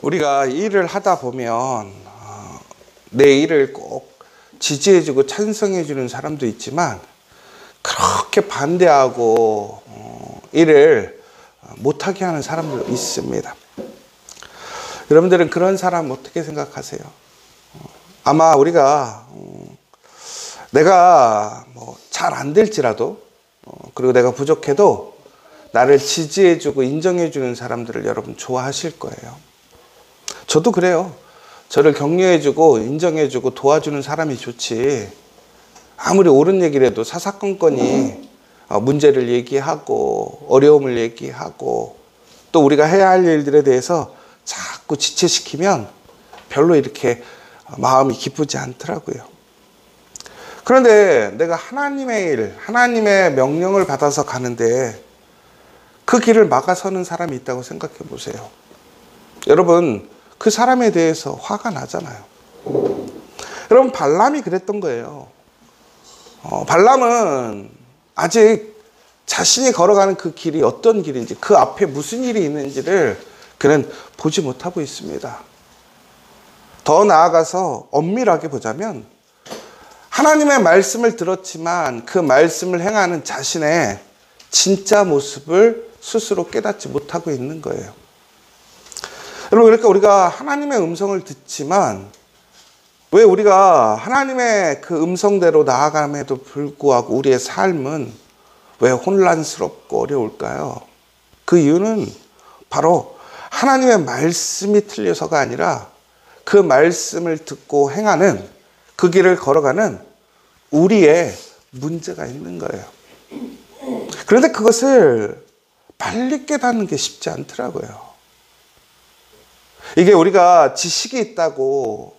우리가 일을 하다 보면 내 일을 꼭 지지해주고 찬성해주는 사람도 있지만 그렇게 반대하고 일을 못하게 하는 사람도 있습니다. 여러분들은 그런 사람 어떻게 생각하세요? 아마 우리가 내가 잘 안 될지라도 그리고 내가 부족해도 나를 지지해주고 인정해주는 사람들을 여러분 좋아하실 거예요. 저도 그래요. 저를 격려해주고 인정해주고 도와주는 사람이 좋지, 아무리 옳은 얘기를 해도 사사건건이 문제를 얘기하고 어려움을 얘기하고 또 우리가 해야 할 일들에 대해서 자꾸 지체시키면 별로 이렇게 마음이 기쁘지 않더라고요. 그런데 내가 하나님의 일, 하나님의 명령을 받아서 가는데 그 길을 막아서는 사람이 있다고 생각해 보세요. 여러분, 그 사람에 대해서 화가 나잖아요. 여러분, 발람이 그랬던 거예요. 발람은 아직 자신이 걸어가는 그 길이 어떤 길인지, 그 앞에 무슨 일이 있는지를 그는 보지 못하고 있습니다. 더 나아가서 엄밀하게 보자면 하나님의 말씀을 들었지만 그 말씀을 행하는 자신의 진짜 모습을 스스로 깨닫지 못하고 있는 거예요. 여러분, 그러니까 우리가 하나님의 음성을 듣지만 왜 우리가 하나님의 그 음성대로 나아감에도 불구하고 우리의 삶은 왜 혼란스럽고 어려울까요? 그 이유는 바로 하나님의 말씀이 틀려서가 아니라 그 말씀을 듣고 행하는, 그 길을 걸어가는 우리의 문제가 있는 거예요. 그런데 그것을 빨리 깨닫는 게 쉽지 않더라고요. 이게 우리가 지식이 있다고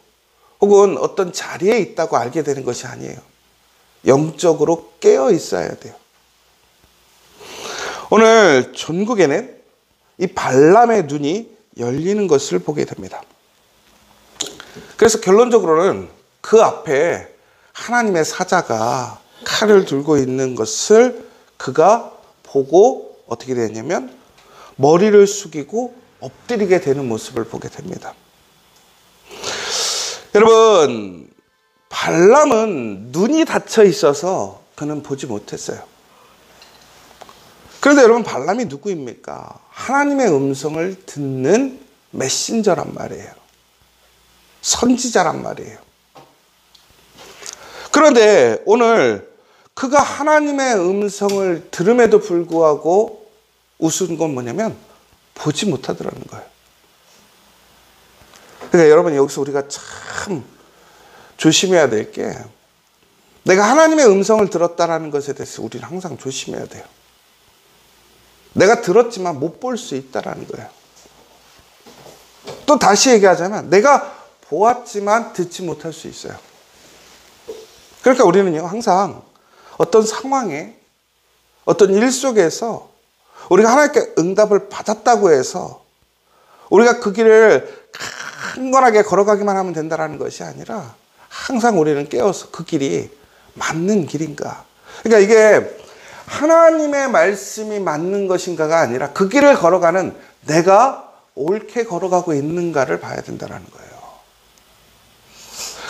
혹은 어떤 자리에 있다고 알게 되는 것이 아니에요. 영적으로 깨어 있어야 돼요. 오늘 전국에는 이 발람의 눈이 열리는 것을 보게 됩니다. 그래서 결론적으로는 그 앞에 하나님의 사자가 칼을 들고 있는 것을 그가 보고 어떻게 되냐면 머리를 숙이고 엎드리게 되는 모습을 보게 됩니다. 여러분, 발람은 눈이 닫혀 있어서 그는 보지 못했어요. 그런데 여러분, 발람이 누구입니까? 하나님의 음성을 듣는 메신저란 말이에요. 선지자란 말이에요. 그런데 오늘 그가 하나님의 음성을 들음에도 불구하고 우스운 건 뭐냐면 보지 못하더라는 거예요. 그러니까 여러분, 여기서 우리가 참 조심해야 될 게, 내가 하나님의 음성을 들었다라는 것에 대해서 우리는 항상 조심해야 돼요. 내가 들었지만 못 볼 수 있다라는 거예요. 또 다시 얘기하자면 내가 보았지만 듣지 못할 수 있어요. 그러니까 우리는요, 항상 어떤 상황에, 어떤 일 속에서 우리가 하나님께 응답을 받았다고 해서 우리가 그 길을 강건하게 걸어가기만 하면 된다는 것이 아니라 항상 우리는 깨어서 그 길이 맞는 길인가. 그러니까 이게 하나님의 말씀이 맞는 것인가가 아니라 그 길을 걸어가는 내가 옳게 걸어가고 있는가를 봐야 된다는 거예요.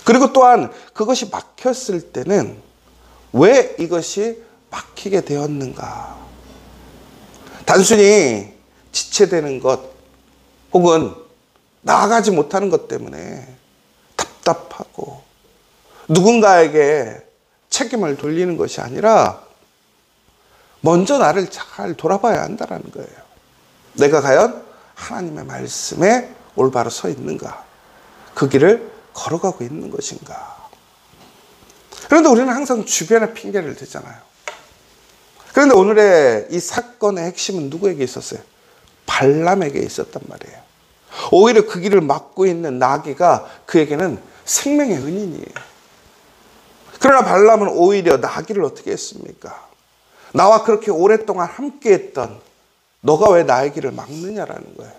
그리고 또한 그것이 막혔을 때는 왜 이것이 막히게 되었는가. 단순히 지체되는 것 혹은 나아가지 못하는 것 때문에 답답하고 누군가에게 책임을 돌리는 것이 아니라 먼저 나를 잘 돌아봐야 한다는 거예요. 내가 과연 하나님의 말씀에 올바로 서 있는가, 그 길을 걸어가고 있는 것인가. 그런데 우리는 항상 주변에 핑계를 대잖아요. 그런데 오늘의 이 사건의 핵심은 누구에게 있었어요? 발람에게 있었단 말이에요. 오히려 그 길을 막고 있는 나귀가 그에게는 생명의 은인이에요. 그러나 발람은 오히려 나귀를 어떻게 했습니까? 나와 그렇게 오랫동안 함께했던 너가 왜 나의 길을 막느냐라는 거예요.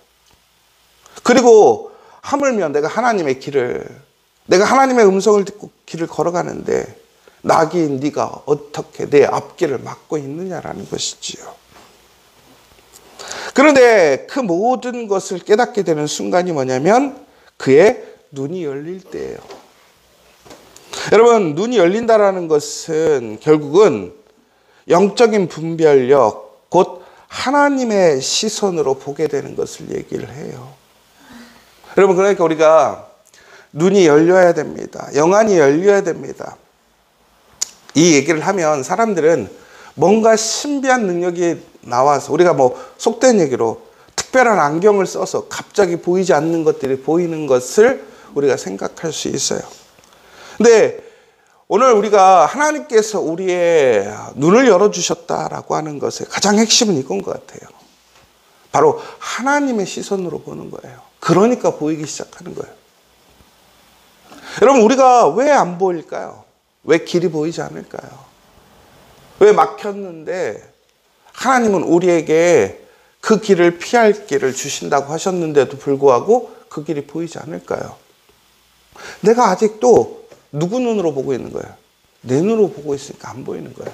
그리고 하물며 내가 하나님의 길을, 내가 하나님의 음성을 듣고 길을 걸어가는데 나귀인 네가 어떻게 내 앞길을 막고 있느냐라는 것이지요. 그런데 그 모든 것을 깨닫게 되는 순간이 뭐냐면 그의 눈이 열릴 때예요. 여러분, 눈이 열린다라는 것은 결국은 영적인 분별력, 곧 하나님의 시선으로 보게 되는 것을 얘기를 해요. 여러분, 그러니까 우리가 눈이 열려야 됩니다. 영안이 열려야 됩니다. 이 얘기를 하면 사람들은 뭔가 신비한 능력이 나와서, 우리가 뭐 속된 얘기로 특별한 안경을 써서 갑자기 보이지 않는 것들이 보이는 것을 우리가 생각할 수 있어요. 근데 오늘 우리가 하나님께서 우리의 눈을 열어주셨다라고 하는 것의 가장 핵심은 이건 것 같아요. 바로 하나님의 시선으로 보는 거예요. 그러니까 보이기 시작하는 거예요. 여러분, 우리가 왜 안 보일까요? 왜 길이 보이지 않을까요? 왜 막혔는데 하나님은 우리에게 그 길을 피할 길을 주신다고 하셨는데도 불구하고 그 길이 보이지 않을까요? 내가 아직도 누구 눈으로 보고 있는 거예요? 내 눈으로 보고 있으니까 안 보이는 거예요.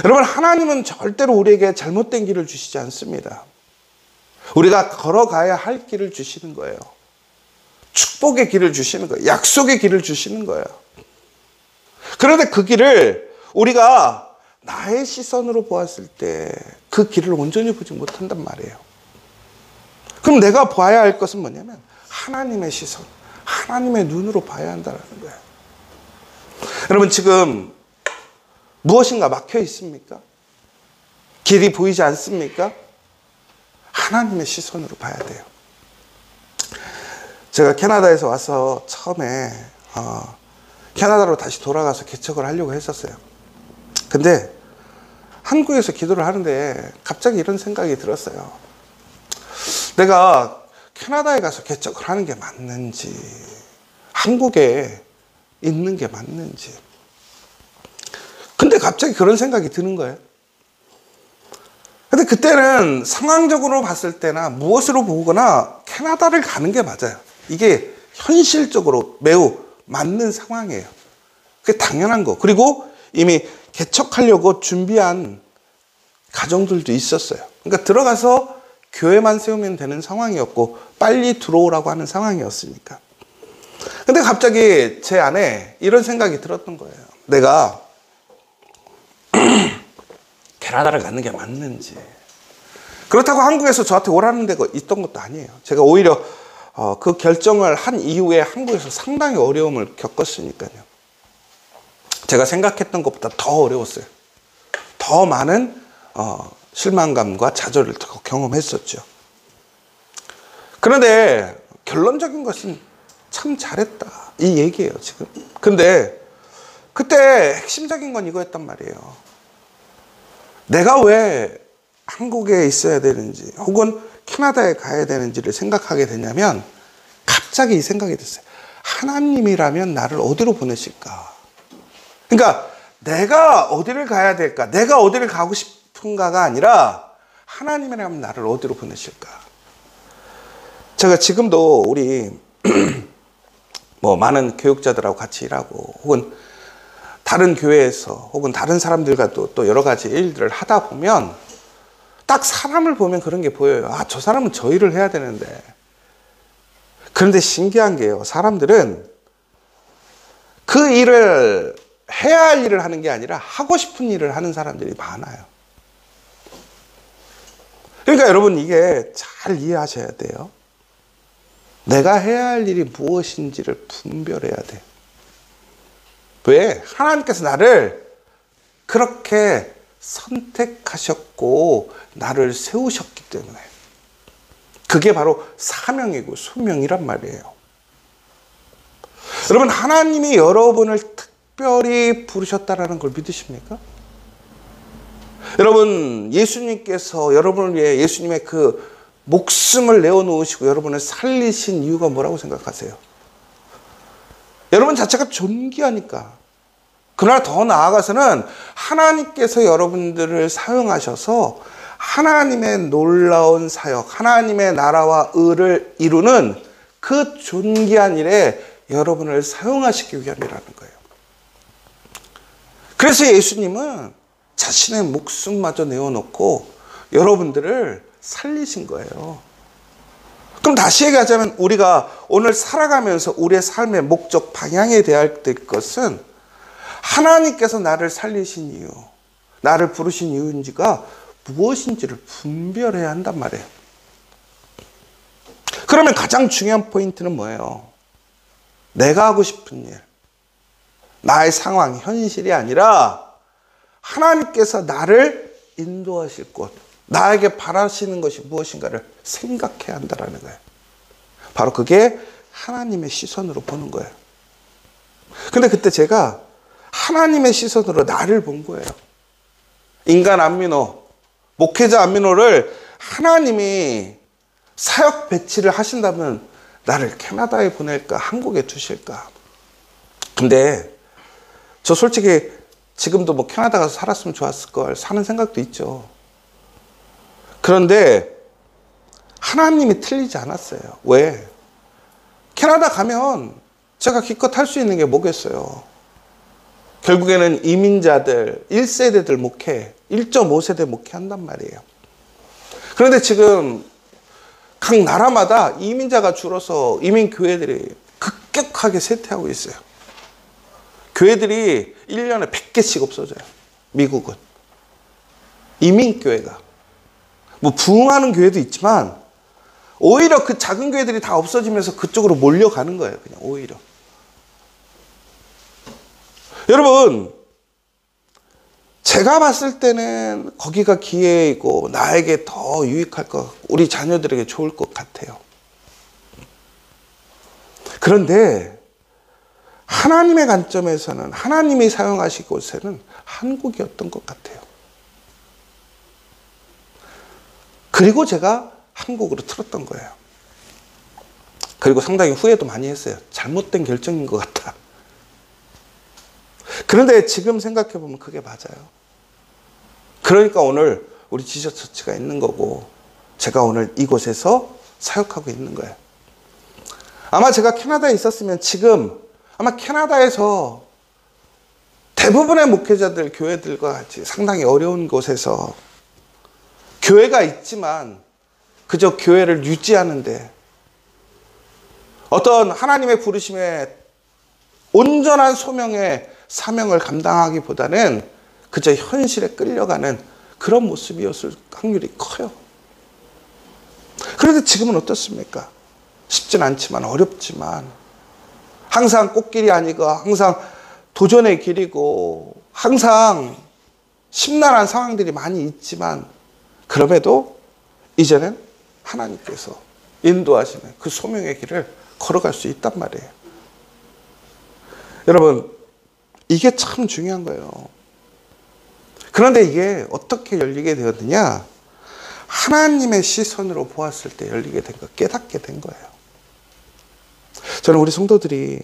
여러분, 하나님은 절대로 우리에게 잘못된 길을 주시지 않습니다. 우리가 걸어가야 할 길을 주시는 거예요. 축복의 길을 주시는 거예요. 약속의 길을 주시는 거예요. 그런데 그 길을 우리가 나의 시선으로 보았을 때 그 길을 온전히 보지 못한단 말이에요. 그럼 내가 봐야 할 것은 뭐냐면 하나님의 시선, 하나님의 눈으로 봐야 한다는 거예요. 여러분, 지금 무엇인가 막혀 있습니까? 길이 보이지 않습니까? 하나님의 시선으로 봐야 돼요. 제가 캐나다에서 와서 처음에 캐나다로 다시 돌아가서 개척을 하려고 했었어요. 근데 한국에서 기도를 하는데 갑자기 이런 생각이 들었어요. 내가 캐나다에 가서 개척을 하는 게 맞는지, 한국에 있는 게 맞는지. 근데 갑자기 그런 생각이 드는 거예요. 근데 그때는 상황적으로 봤을 때나 무엇으로 보거나 캐나다를 가는 게 맞아요. 이게 현실적으로 매우 맞는 상황이에요. 그게 당연한 거. 그리고 이미 개척하려고 준비한 가정들도 있었어요. 그러니까 들어가서 교회만 세우면 되는 상황이었고 빨리 들어오라고 하는 상황이었으니까. 근데 갑자기 제 안에 이런 생각이 들었던 거예요. 내가 캐나다를 가는 게 맞는지. 그렇다고 한국에서 저한테 오라는 데가 있던 것도 아니에요. 제가 오히려 그 결정을 한 이후에 한국에서 상당히 어려움을 겪었으니까요. 제가 생각했던 것보다 더 어려웠어요. 더 많은 실망감과 좌절을 더 경험했었죠. 그런데 결론적인 것은 참 잘했다, 이 얘기예요 지금. 근데 그때 핵심적인 건 이거였단 말이에요. 내가 왜 한국에 있어야 되는지 혹은 캐나다에 가야 되는지를 생각하게 되냐면 갑자기 이 생각이 됐어요. 하나님이라면 나를 어디로 보내실까? 그러니까 내가 어디를 가야 될까? 내가 어디를 가고 싶은가가 아니라 하나님이라면 나를 어디로 보내실까? 제가 지금도 우리 뭐 많은 교육자들하고 같이 일하고 혹은 다른 교회에서 혹은 다른 사람들과 또 여러 가지 일들을 하다 보면 딱 사람을 보면 그런 게 보여요. 아, 저 사람은 저 일을 해야 되는데. 그런데 신기한 게요. 사람들은 그 일을 해야 할 일을 하는 게 아니라 하고 싶은 일을 하는 사람들이 많아요. 그러니까 여러분, 이게 잘 이해하셔야 돼요. 내가 해야 할 일이 무엇인지를 분별해야 돼요. 왜? 하나님께서 나를 그렇게 선택하셨고 나를 세우셨기 때문에. 그게 바로 사명이고 소명이란 말이에요. 여러분, 하나님이 여러분을 특별히 부르셨다라는 걸 믿으십니까? 여러분, 예수님께서 여러분을 위해 예수님의 그 목숨을 내어놓으시고 여러분을 살리신 이유가 뭐라고 생각하세요? 여러분 자체가 존귀하니까. 그러나 더 나아가서는 하나님께서 여러분들을 사용하셔서 하나님의 놀라운 사역, 하나님의 나라와 의를 이루는 그 존귀한 일에 여러분을 사용하시기 위함이라는 거예요. 그래서 예수님은 자신의 목숨마저 내어놓고 여러분들을 살리신 거예요. 그럼 다시 얘기하자면 우리가 오늘 살아가면서 우리의 삶의 목적, 방향에 대할 것은 하나님께서 나를 살리신 이유, 나를 부르신 이유인지가 무엇인지를 분별해야 한단 말이에요. 그러면 가장 중요한 포인트는 뭐예요? 내가 하고 싶은 일, 나의 상황, 현실이 아니라 하나님께서 나를 인도하실 곳, 나에게 바라시는 것이 무엇인가를 생각해야 한다는 거예요. 바로 그게 하나님의 시선으로 보는 거예요. 근데 그때 제가 하나님의 시선으로 나를 본 거예요. 인간 안민호, 목회자 안민호를 하나님이 사역 배치를 하신다면 나를 캐나다에 보낼까, 한국에 두실까? 근데 저 솔직히 지금도 뭐 캐나다 가서 살았으면 좋았을 걸 사는 생각도 있죠. 그런데 하나님이 틀리지 않았어요. 왜? 캐나다 가면 제가 기껏 할 수 있는 게 뭐겠어요? 결국에는 이민자들, 1세대들 목회, 1.5세대 목회한단 말이에요. 그런데 지금 각 나라마다 이민자가 줄어서 이민교회들이 급격하게 쇠퇴하고 있어요. 교회들이 1년에 100개씩 없어져요. 미국은. 이민교회가. 뭐 부흥하는 교회도 있지만 오히려 그 작은 교회들이 다 없어지면서 그쪽으로 몰려가는 거예요. 그냥 오히려. 여러분, 제가 봤을 때는 거기가 기회이고 나에게 더 유익할 것 같고 우리 자녀들에게 좋을 것 같아요. 그런데 하나님의 관점에서는 하나님이 사용하실 곳에는 한국이었던 것 같아요. 그리고 제가 한국으로 틀었던 거예요. 그리고 상당히 후회도 많이 했어요. 잘못된 결정인 것 같다. 그런데 지금 생각해보면 그게 맞아요. 그러니까 오늘 우리 지저스 처치가 있는 거고 제가 오늘 이곳에서 사역하고 있는 거예요. 아마 제가 캐나다에 있었으면 지금 아마 캐나다에서 대부분의 목회자들, 교회들과 같이 상당히 어려운 곳에서 교회가 있지만 그저 교회를 유지하는데 어떤 하나님의 부르심에 온전한 소명의 사명을 감당하기보다는 그저 현실에 끌려가는 그런 모습이었을 확률이 커요. 그런데 지금은 어떻습니까? 쉽진 않지만 어렵지만 항상 꽃길이 아니고 항상 도전의 길이고 항상 심란한 상황들이 많이 있지만 그럼에도 이제는 하나님께서 인도하시는 그 소명의 길을 걸어갈 수 있단 말이에요. 여러분, 이게 참 중요한 거예요. 그런데 이게 어떻게 열리게 되었느냐? 하나님의 시선으로 보았을 때 열리게 된 거, 깨닫게 된 거예요. 저는 우리 성도들이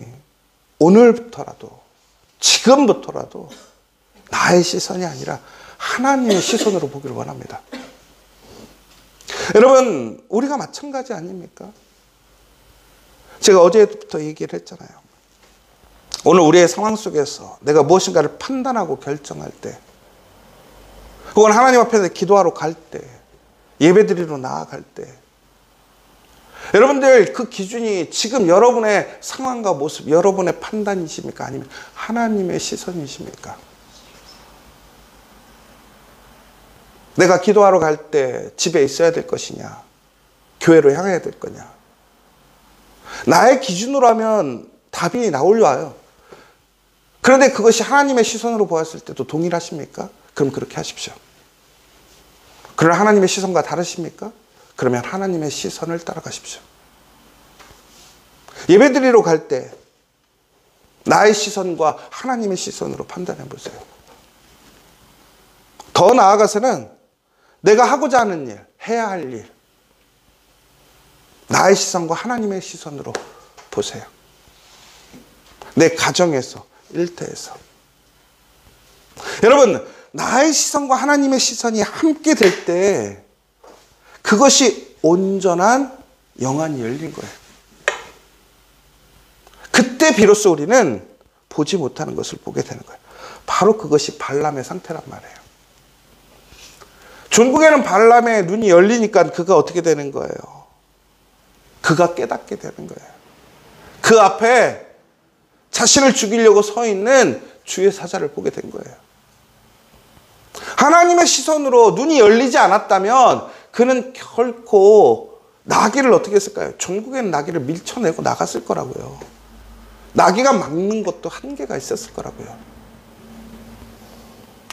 오늘부터라도, 지금부터라도 나의 시선이 아니라 하나님의 시선으로 보기를 원합니다. 여러분, 우리가 마찬가지 아닙니까? 제가 어제부터 얘기를 했잖아요. 오늘 우리의 상황 속에서 내가 무엇인가를 판단하고 결정할 때, 혹은 하나님 앞에 기도하러 갈 때, 예배드리러 나아갈 때, 여러분들 그 기준이 지금 여러분의 상황과 모습, 여러분의 판단이십니까? 아니면 하나님의 시선이십니까? 내가 기도하러 갈 때 집에 있어야 될 것이냐? 교회로 향해야 될 거냐? 나의 기준으로 하면 답이 나올려와요. 그런데 그것이 하나님의 시선으로 보았을 때도 동일하십니까? 그럼 그렇게 하십시오. 그러나 하나님의 시선과 다르십니까? 그러면 하나님의 시선을 따라가십시오. 예배드리러 갈 때 나의 시선과 하나님의 시선으로 판단해 보세요. 더 나아가서는 내가 하고자 하는 일, 해야 할 일, 나의 시선과 하나님의 시선으로 보세요. 내 가정에서, 일터에서. 여러분, 나의 시선과 하나님의 시선이 함께 될 때 그것이 온전한 영안이 열린 거예요. 그때 비로소 우리는 보지 못하는 것을 보게 되는 거예요. 바로 그것이 발람의 상태란 말이에요. 종국에는 발람의 눈이 열리니까 그가 어떻게 되는 거예요? 그가 깨닫게 되는 거예요. 그 앞에 자신을 죽이려고 서 있는 주의 사자를 보게 된 거예요. 하나님의 시선으로 눈이 열리지 않았다면 그는 결코 나귀를 어떻게 했을까요? 종국에는 나귀를 밀쳐내고 나갔을 거라고요. 나귀가 막는 것도 한계가 있었을 거라고요.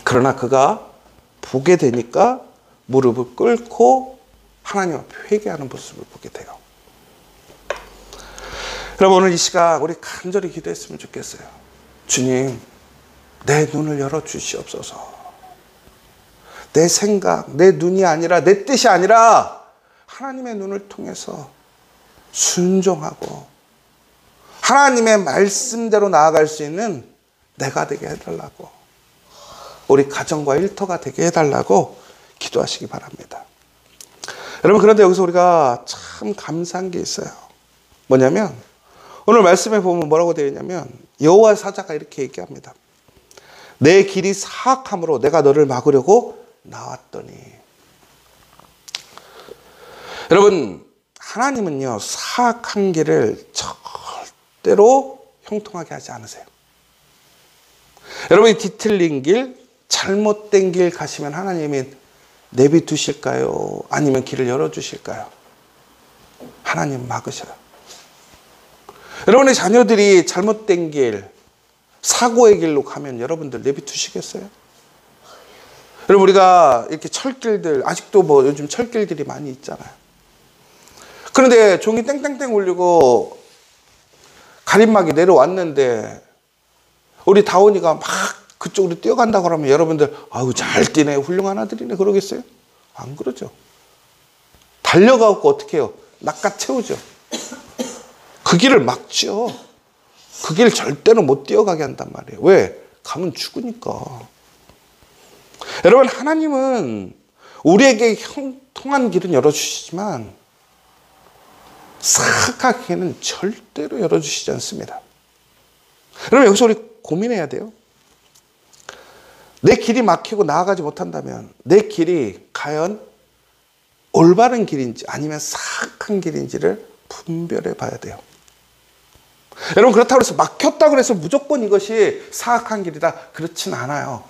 그러나 그가 보게 되니까 무릎을 꿇고 하나님 앞에 회개하는 모습을 보게 돼요. 여러분, 오늘 이 시간 우리 간절히 기도했으면 좋겠어요. 주님, 내 눈을 열어주시옵소서. 내 생각, 내 눈이 아니라, 내 뜻이 아니라 하나님의 눈을 통해서 순종하고 하나님의 말씀대로 나아갈 수 있는 내가 되게 해달라고, 우리 가정과 일터가 되게 해달라고 기도하시기 바랍니다. 여러분, 그런데 여기서 우리가 참 감사한 게 있어요. 뭐냐면 오늘 말씀에 보면 뭐라고 되어 있냐면 여호와 사자가 이렇게 얘기합니다. 내 길이 사악함으로 내가 너를 막으려고 나왔더니. 여러분, 하나님은요 사악한 길을 절대로 형통하게 하지 않으세요. 여러분이 뒤틀린 길, 잘못된 길 가시면 하나님이 내비두실까요? 아니면 길을 열어주실까요? 하나님 막으셔요. 여러분의 자녀들이 잘못된 길, 사고의 길로 가면 여러분들 내비두시겠어요? 여러분, 우리가 이렇게 철길들, 아직도 뭐 요즘 철길들이 많이 있잖아요. 그런데 종이 땡땡땡 울리고 가림막이 내려왔는데 우리 다온이가 막 그쪽으로 뛰어간다고 그러면 여러분들 아유 잘 뛰네, 훌륭한 아들이네 그러겠어요? 안 그러죠. 달려가고 어떻게 해요? 낚아채우죠. 그 길을 막죠. 그 길 절대로 못 뛰어가게 한단 말이에요. 왜? 가면 죽으니까. 여러분, 하나님은 우리에게 형통한 길은 열어주시지만 사악하게는 절대로 열어주시지 않습니다. 여러분, 여기서 우리 고민해야 돼요. 내 길이 막히고 나아가지 못한다면 내 길이 과연 올바른 길인지 아니면 사악한 길인지를 분별해 봐야 돼요. 여러분, 그렇다고 해서 막혔다고 해서 무조건 이것이 사악한 길이다, 그렇진 않아요.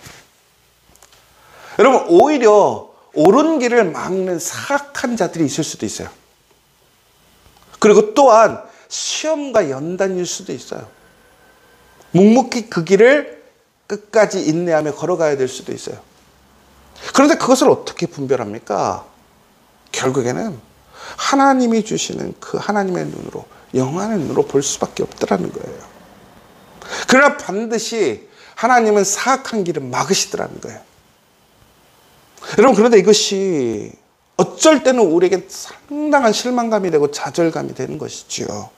여러분, 오히려 옳은 길을 막는 사악한 자들이 있을 수도 있어요. 그리고 또한 시험과 연단일 수도 있어요. 묵묵히 그 길을 끝까지 인내하며 걸어가야 될 수도 있어요. 그런데 그것을 어떻게 분별합니까? 결국에는 하나님이 주시는 그 하나님의 눈으로, 영안의 눈으로 볼 수밖에 없더라는 거예요. 그러나 반드시 하나님은 사악한 길을 막으시더라는 거예요. 여러분, 그런데 이것이 어쩔 때는 우리에게 상당한 실망감이 되고 좌절감이 되는 것이지요.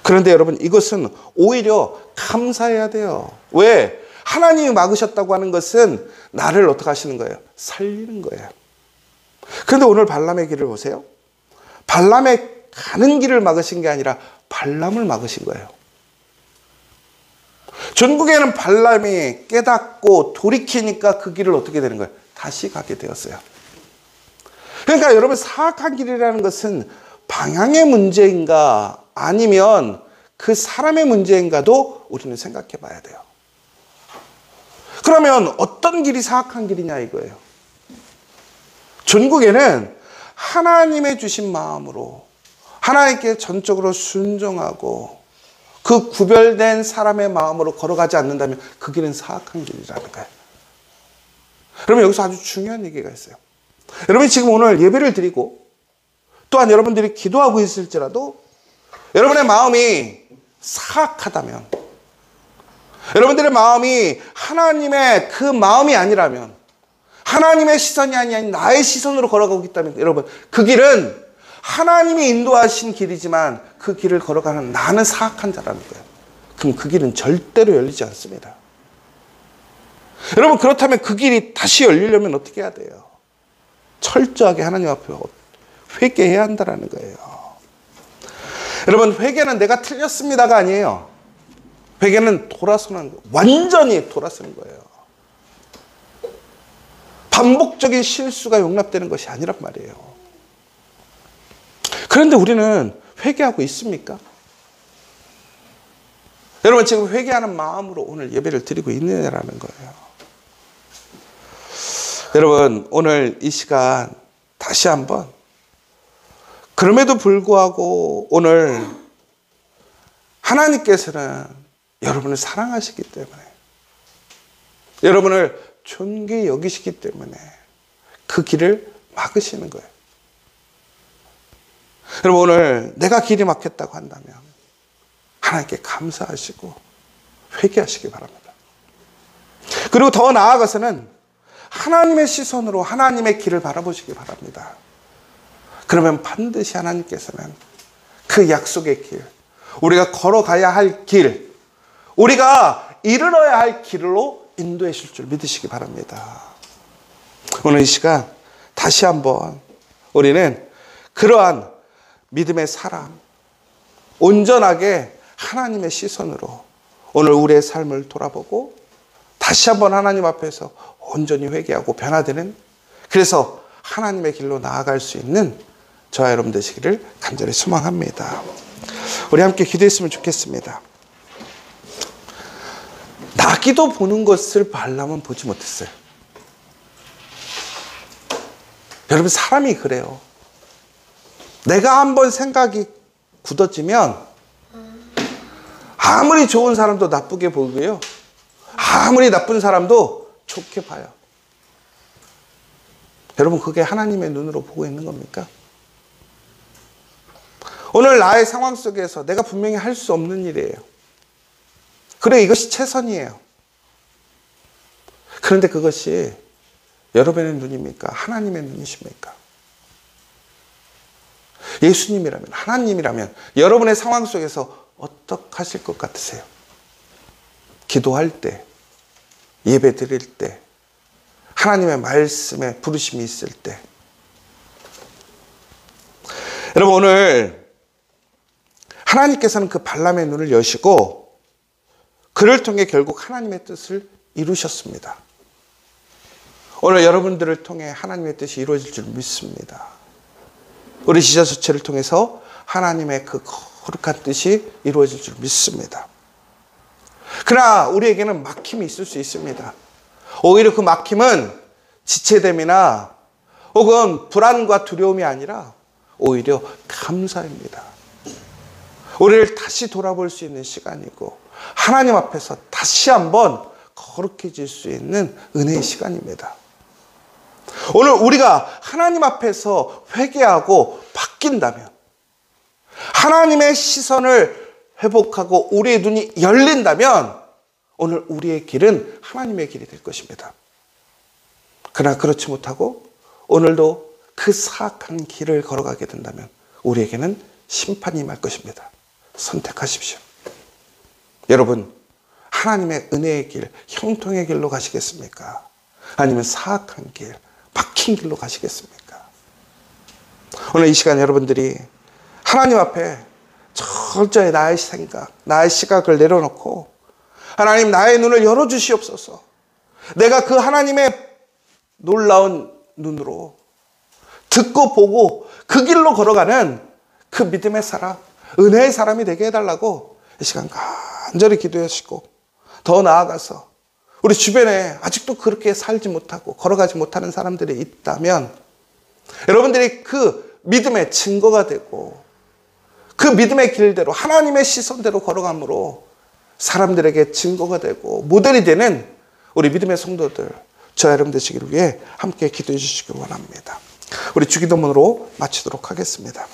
그런데 여러분, 이것은 오히려 감사해야 돼요. 왜? 하나님이 막으셨다고 하는 것은 나를 어떻게 하시는 거예요? 살리는 거예요. 그런데 오늘 발람의 길을 보세요. 발람의 가는 길을 막으신 게 아니라 발람을 막으신 거예요. 전국에는 발람이 깨닫고 돌이키니까 그 길을 어떻게 되는 거예요? 다시 가게 되었어요. 그러니까 여러분, 사악한 길이라는 것은 방향의 문제인가 아니면 그 사람의 문제인가도 우리는 생각해 봐야 돼요. 그러면 어떤 길이 사악한 길이냐 이거예요. 전국에는 하나님의 주신 마음으로 하나님께 전적으로 순종하고 그 구별된 사람의 마음으로 걸어가지 않는다면 그 길은 사악한 길이라는 거예요. 그러면 여기서 아주 중요한 얘기가 있어요. 여러분이 지금 오늘 예배를 드리고 또한 여러분들이 기도하고 있을지라도 여러분의 마음이 사악하다면, 여러분들의 마음이 하나님의 그 마음이 아니라면, 하나님의 시선이 아닌 나의 시선으로 걸어가고 있다면, 여러분, 그 길은 하나님이 인도하신 길이지만 그 길을 걸어가는 나는 사악한 자라는 거예요. 그럼 그 길은 절대로 열리지 않습니다. 여러분, 그렇다면 그 길이 다시 열리려면 어떻게 해야 돼요? 철저하게 하나님 앞에 회개해야 한다는 거예요. 여러분, 회개는 내가 틀렸습니다가 아니에요. 회개는 돌아서는 거예요. 완전히 돌아서는 거예요. 반복적인 실수가 용납되는 것이 아니란 말이에요. 그런데 우리는 회개하고 있습니까? 여러분, 지금 회개하는 마음으로 오늘 예배를 드리고 있느냐라는 거예요. 여러분, 오늘 이 시간 다시 한번, 그럼에도 불구하고 오늘 하나님께서는 여러분을 사랑하시기 때문에, 여러분을 존귀히 여기시기 때문에 그 길을 막으시는 거예요. 여러분, 오늘 내가 길이 막혔다고 한다면 하나님께 감사하시고 회개하시기 바랍니다. 그리고 더 나아가서는 하나님의 시선으로 하나님의 길을 바라보시기 바랍니다. 그러면 반드시 하나님께서는 그 약속의 길, 우리가 걸어가야 할 길, 우리가 이르러야 할 길로 인도해 주실 줄 믿으시기 바랍니다. 오늘 이 시간 다시 한번 우리는 그러한 믿음의 사람, 온전하게 하나님의 시선으로 오늘 우리의 삶을 돌아보고 다시 한번 하나님 앞에서 온전히 회개하고 변화되는, 그래서 하나님의 길로 나아갈 수 있는 저와 여러분 되시기를 간절히 소망합니다. 우리 함께 기도했으면 좋겠습니다. 나기도 보는 것을 발람은 보지 못했어요. 여러분, 사람이 그래요. 내가 한번 생각이 굳어지면 아무리 좋은 사람도 나쁘게 보고요, 아무리 나쁜 사람도 좋게 봐요. 여러분, 그게 하나님의 눈으로 보고 있는 겁니까? 오늘 나의 상황 속에서 내가 분명히 할 수 없는 일이에요. 그래, 이것이 최선이에요. 그런데 그것이 여러분의 눈입니까? 하나님의 눈이십니까? 예수님이라면, 하나님이라면 여러분의 상황 속에서 어떻게 하실 것 같으세요? 기도할 때, 예배 드릴 때, 하나님의 말씀에 부르심이 있을 때. 여러분, 오늘 하나님께서는 그 발람의 눈을 여시고 그를 통해 결국 하나님의 뜻을 이루셨습니다. 오늘 여러분들을 통해 하나님의 뜻이 이루어질 줄 믿습니다. 우리 지자소체를 통해서 하나님의 그 거룩한 뜻이 이루어질 줄 믿습니다. 그러나 우리에게는 막힘이 있을 수 있습니다. 오히려 그 막힘은 지체됨이나 혹은 불안과 두려움이 아니라 오히려 감사입니다. 우리를 다시 돌아볼 수 있는 시간이고 하나님 앞에서 다시 한번 거룩해질 수 있는 은혜의 시간입니다. 오늘 우리가 하나님 앞에서 회개하고 바뀐다면, 하나님의 시선을 회복하고 우리의 눈이 열린다면 오늘 우리의 길은 하나님의 길이 될 것입니다. 그러나 그렇지 못하고 오늘도 그 사악한 길을 걸어가게 된다면 우리에게는 심판이 임할 것입니다. 선택하십시오. 여러분, 하나님의 은혜의 길, 형통의 길로 가시겠습니까? 아니면 사악한 길, 막힌 길로 가시겠습니까? 오늘 이 시간 여러분들이 하나님 앞에 철저히 나의 생각, 나의 시각을 내려놓고 하나님, 나의 눈을 열어주시옵소서. 내가 그 하나님의 놀라운 눈으로 듣고 보고 그 길로 걸어가는 그 믿음의 사람, 은혜의 사람이 되게 해달라고 이 시간 간절히 기도하시고, 더 나아가서 우리 주변에 아직도 그렇게 살지 못하고 걸어가지 못하는 사람들이 있다면 여러분들이 그 믿음의 증거가 되고 그 믿음의 길대로 하나님의 시선대로 걸어감으로 사람들에게 증거가 되고 모델이 되는 우리 믿음의 성도들, 저와 여러분 되시기를 위해 함께 기도해 주시기 원합니다. 우리 주기도문으로 마치도록 하겠습니다.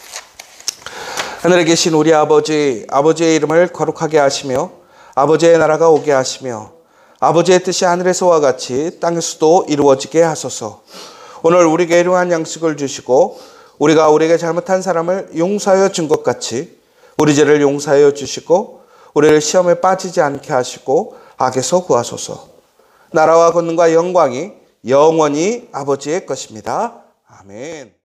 하늘에 계신 우리 아버지, 아버지의 이름을 거룩하게 하시며 아버지의 나라가 오게 하시며 아버지의 뜻이 하늘에서와 같이 땅에서도 이루어지게 하소서. 오늘 우리에게 일용할 양식을 주시고 우리가 우리에게 잘못한 사람을 용서하여 준 것 같이 우리 죄를 용서하여 주시고 우리를 시험에 빠지지 않게 하시고 악에서 구하소서. 나라와 권능과 영광이 영원히 아버지의 것입니다. 아멘.